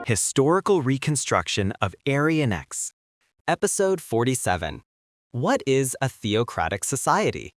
Historical Reconstruction of Aryan X. Episode 47. What is a theocratic society?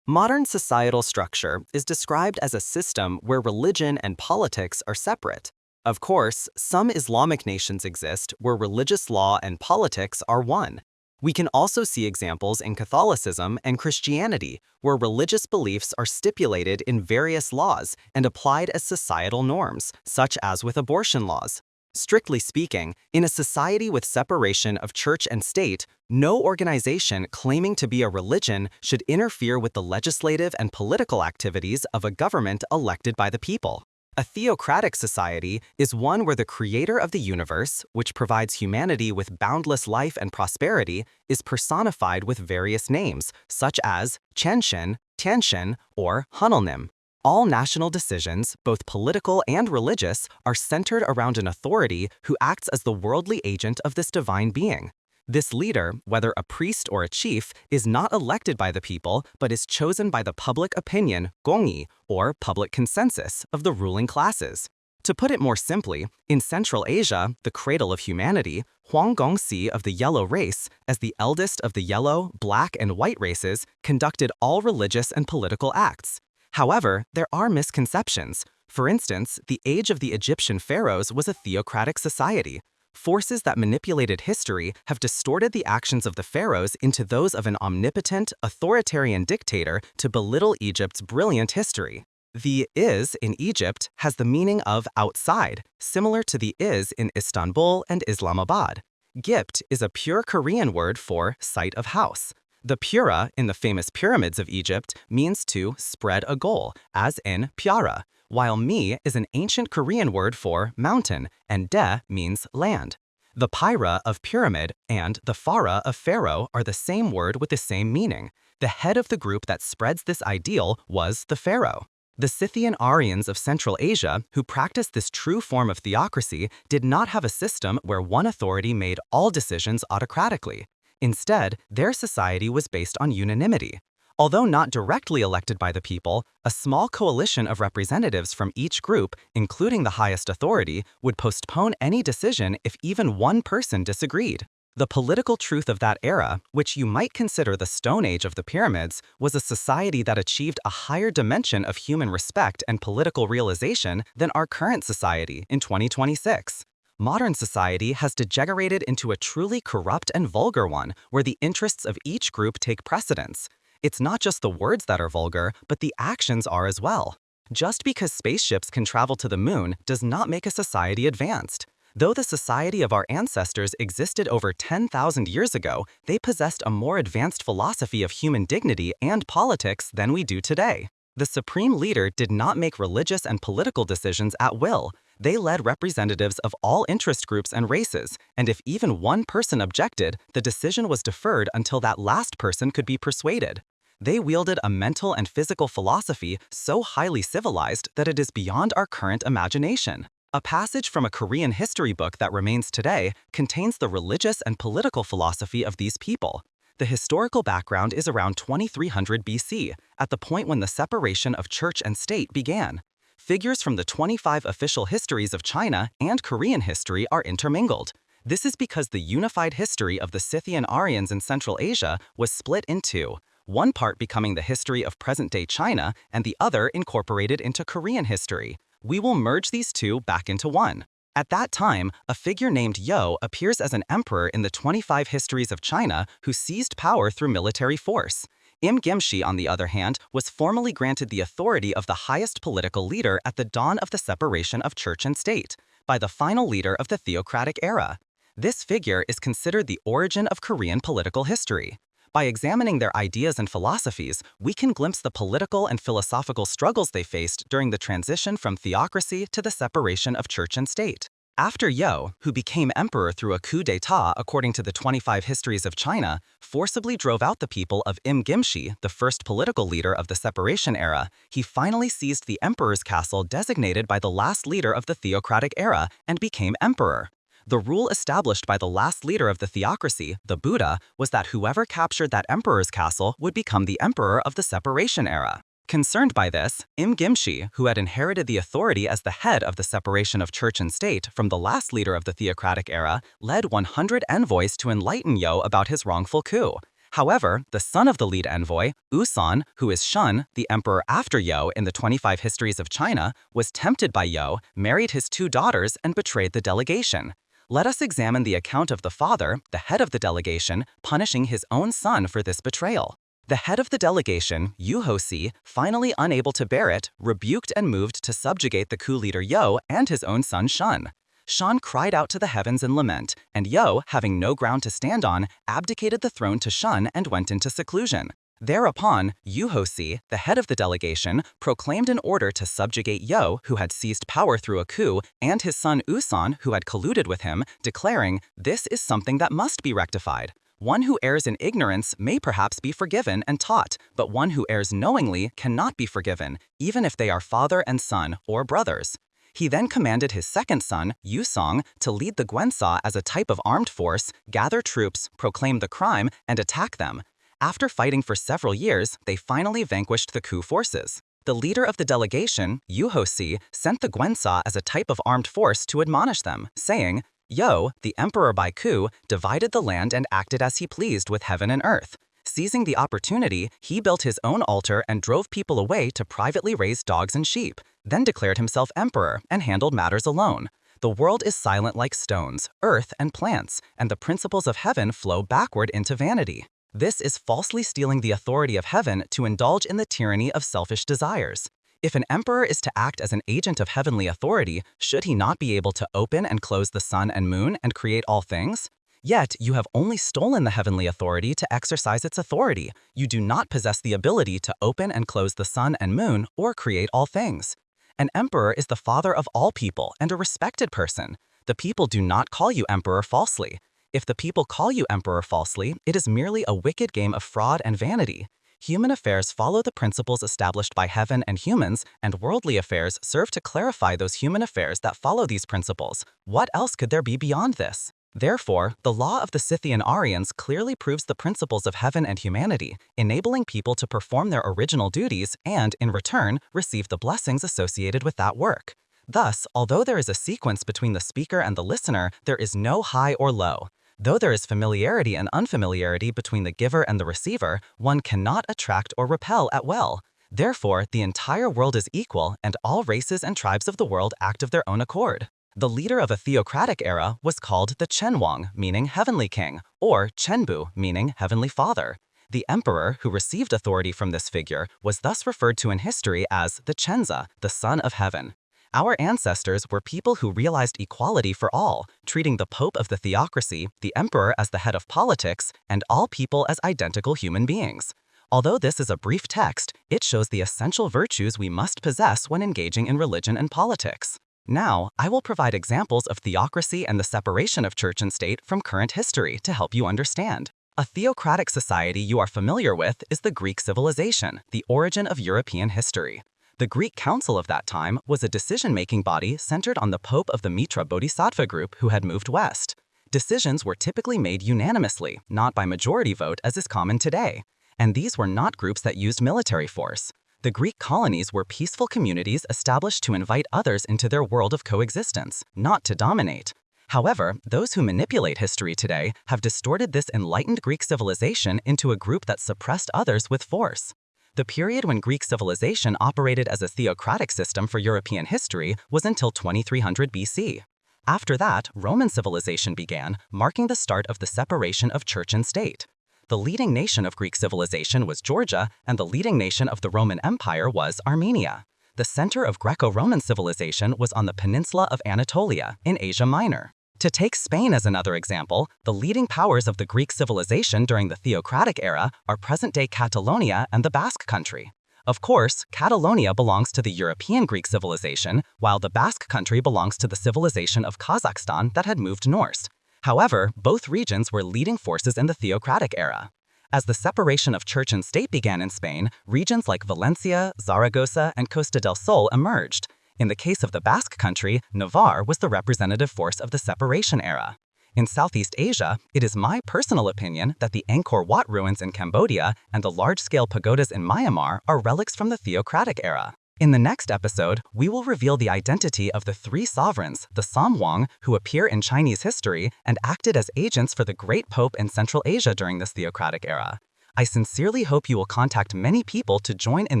Modern societal structure is described as a system where religion and politics are separate. Of course, some Islamic nations exist where religious law and politics are one. We can also see examples in Catholicism and Christianity, where religious beliefs are stipulated in various laws and applied as societal norms, such as with abortion laws. Strictly speaking, in a society with separation of church and state, no organization claiming to be a religion should interfere with the legislative and political activities of a government elected by the people. A theocratic society is one where the creator of the universe, which provides humanity with boundless life and prosperity, is personified with various names, such as Chenshin, Tianshin, or Hanalnim. All national decisions, both political and religious, are centered around an authority who acts as the worldly agent of this divine being. This leader, whether a priest or a chief, is not elected by the people, but is chosen by the public opinion, gongyi, or public consensus, of the ruling classes. To put it more simply, in Central Asia, the cradle of humanity, Huang Gongxi of the yellow race, as the eldest of the yellow, black, and white races, conducted all religious and political acts. However, there are misconceptions. For instance, the age of the Egyptian pharaohs was a theocratic society. Forces that manipulated history have distorted the actions of the pharaohs into those of an omnipotent, authoritarian dictator to belittle Egypt's brilliant history. The is in Egypt has the meaning of outside, similar to the is in Istanbul and Islamabad. Gypt is a pure Korean word for site of house. The pura in the famous pyramids of Egypt means to spread a goal, as in pyara, while mi is an ancient Korean word for mountain, and de means land. The pyra of pyramid and the phara of pharaoh are the same word with the same meaning. The head of the group that spreads this ideal was the pharaoh. The Scythian Aryans of Central Asia, who practiced this true form of theocracy, did not have a system where one authority made all decisions autocratically. Instead, their society was based on unanimity. Although not directly elected by the people, a small coalition of representatives from each group, including the highest authority, would postpone any decision if even one person disagreed. The political truth of that era, which you might consider the Stone Age of the pyramids, was a society that achieved a higher dimension of human respect and political realization than our current society in 2026. Modern society has degenerated into a truly corrupt and vulgar one, where the interests of each group take precedence. It's not just the words that are vulgar, but the actions are as well. Just because spaceships can travel to the moon does not make a society advanced. Though the society of our ancestors existed over 10,000 years ago, they possessed a more advanced philosophy of human dignity and politics than we do today. The supreme leader did not make religious and political decisions at will. They led representatives of all interest groups and races, and if even one person objected, the decision was deferred until that last person could be persuaded. They wielded a mental and physical philosophy so highly civilized that it is beyond our current imagination. A passage from a Korean history book that remains today contains the religious and political philosophy of these people. The historical background is around 2300 BC, at the point when the separation of church and state began. Figures from the 25 official histories of China and Korean history are intermingled. This is because the unified history of the Scythian Aryans in Central Asia was split in two, one part becoming the history of present-day China and the other incorporated into Korean history. We will merge these two back into one. At that time, a figure named Yo appears as an emperor in the 25 histories of China who seized power through military force. Im Gimshi, on the other hand, was formally granted the authority of the highest political leader at the dawn of the separation of church and state, by the final leader of the theocratic era. This figure is considered the origin of Korean political history. By examining their ideas and philosophies, we can glimpse the political and philosophical struggles they faced during the transition from theocracy to the separation of church and state. After Yo, who became emperor through a coup d'état according to the 25 histories of China, forcibly drove out the people of Im Gimshi, the first political leader of the separation era, he finally seized the emperor's castle designated by the last leader of the theocratic era and became emperor. The rule established by the last leader of the theocracy, the Buddha, was that whoever captured that emperor's castle would become the emperor of the separation era. Concerned by this, Im Gimshi, who had inherited the authority as the head of the separation of church and state from the last leader of the theocratic era, led 100 envoys to enlighten Yo about his wrongful coup. However, the son of the lead envoy, Usan, who is Shun, the emperor after Yo in the 25 Histories of China, was tempted by Yo, married his 2 daughters, and betrayed the delegation. Let us examine the account of the father, the head of the delegation, punishing his own son for this betrayal. The head of the delegation, Yu Hosi, finally unable to bear it, rebuked and moved to subjugate the coup leader Yo and his own son Shun. Shun cried out to the heavens in lament, and Yo, having no ground to stand on, abdicated the throne to Shun and went into seclusion. Thereupon, Yu Hosi, the head of the delegation, proclaimed an order to subjugate Yo, who had seized power through a coup, and his son Usan, who had colluded with him, declaring, "This is something that must be rectified. One who errs in ignorance may perhaps be forgiven and taught, but one who errs knowingly cannot be forgiven, even if they are father and son or brothers." He then commanded his second son, Yusong, to lead the Guansa as a type of armed force, gather troops, proclaim the crime, and attack them. After fighting for several years, they finally vanquished the coup forces. The leader of the delegation, Yu Hosi, sent the Guansa as a type of armed force to admonish them, saying, "Yo, the emperor by coup, divided the land and acted as he pleased with heaven and earth. Seizing the opportunity, he built his own altar and drove people away to privately raise dogs and sheep, then declared himself emperor and handled matters alone. The world is silent like stones, earth, and plants, and the principles of heaven flow backward into vanity. This is falsely stealing the authority of heaven to indulge in the tyranny of selfish desires. If an emperor is to act as an agent of heavenly authority, should he not be able to open and close the sun and moon and create all things? Yet, you have only stolen the heavenly authority to exercise its authority. You do not possess the ability to open and close the sun and moon or create all things. An emperor is the father of all people and a respected person. The people do not call you emperor falsely. If the people call you emperor falsely, it is merely a wicked game of fraud and vanity. Human affairs follow the principles established by heaven and humans, and worldly affairs serve to clarify those human affairs that follow these principles. What else could there be beyond this? Therefore, the law of the Scythian Aryans clearly proves the principles of heaven and humanity, enabling people to perform their original duties and, in return, receive the blessings associated with that work. Thus, although there is a sequence between the speaker and the listener, there is no high or low. Though there is familiarity and unfamiliarity between the giver and the receiver, one cannot attract or repel at will. Therefore, the entire world is equal, and all races and tribes of the world act of their own accord. The leader of a theocratic era was called the Chenwang, meaning heavenly king, or Chenbu, meaning heavenly father. The emperor, who received authority from this figure, was thus referred to in history as the Chenza, the son of heaven. Our ancestors were people who realized equality for all, treating the Pope of the theocracy, the emperor as the head of politics, and all people as identical human beings. Although this is a brief text, it shows the essential virtues we must possess when engaging in religion and politics. Now, I will provide examples of theocracy and the separation of church and state from current history to help you understand. A theocratic society you are familiar with is the Greek civilization, the origin of European history. The Greek council of that time was a decision-making body centered on the Pope of the Mitra Bodhisattva group who had moved west. Decisions were typically made unanimously, not by majority vote as is common today. And these were not groups that used military force. The Greek colonies were peaceful communities established to invite others into their world of coexistence, not to dominate. However, those who manipulate history today have distorted this enlightened Greek civilization into a group that suppressed others with force. The period when Greek civilization operated as a theocratic system for European history was until 2300 BC. After that, Roman civilization began, marking the start of the separation of church and state. The leading nation of Greek civilization was Georgia, and the leading nation of the Roman Empire was Armenia. The center of Greco-Roman civilization was on the peninsula of Anatolia, in Asia Minor. To take Spain as another example, the leading powers of the Greek civilization during the Theocratic era are present-day Catalonia and the Basque country. Of course, Catalonia belongs to the European Greek civilization, while the Basque country belongs to the civilization of Kazakhstan that had moved north. However, both regions were leading forces in the Theocratic era. As the separation of church and state began in Spain, regions like Valencia, Zaragoza, and Costa del Sol emerged. In the case of the Basque Country, Navarre was the representative force of the separation era. In Southeast Asia, it is my personal opinion that the Angkor Wat ruins in Cambodia and the large-scale pagodas in Myanmar are relics from the Theocratic era. In the next episode, we will reveal the identity of the three sovereigns, the Samwang, who appear in Chinese history and acted as agents for the Great Pope in Central Asia during this Theocratic era. I sincerely hope you will contact many people to join in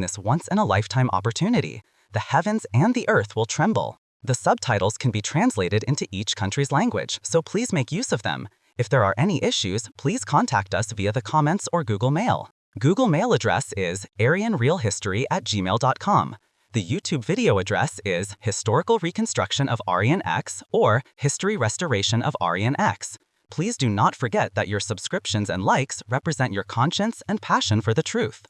this once-in-a-lifetime opportunity. The heavens and the earth will tremble. The subtitles can be translated into each country's language, so please make use of them. If there are any issues, please contact us via the comments or Google Mail. Google Mail address is aryanrealhistory@gmail.com. The YouTube video address is Historical Reconstruction of Aryan X or History Restoration of Aryan X. Please do not forget that your subscriptions and likes represent your conscience and passion for the truth.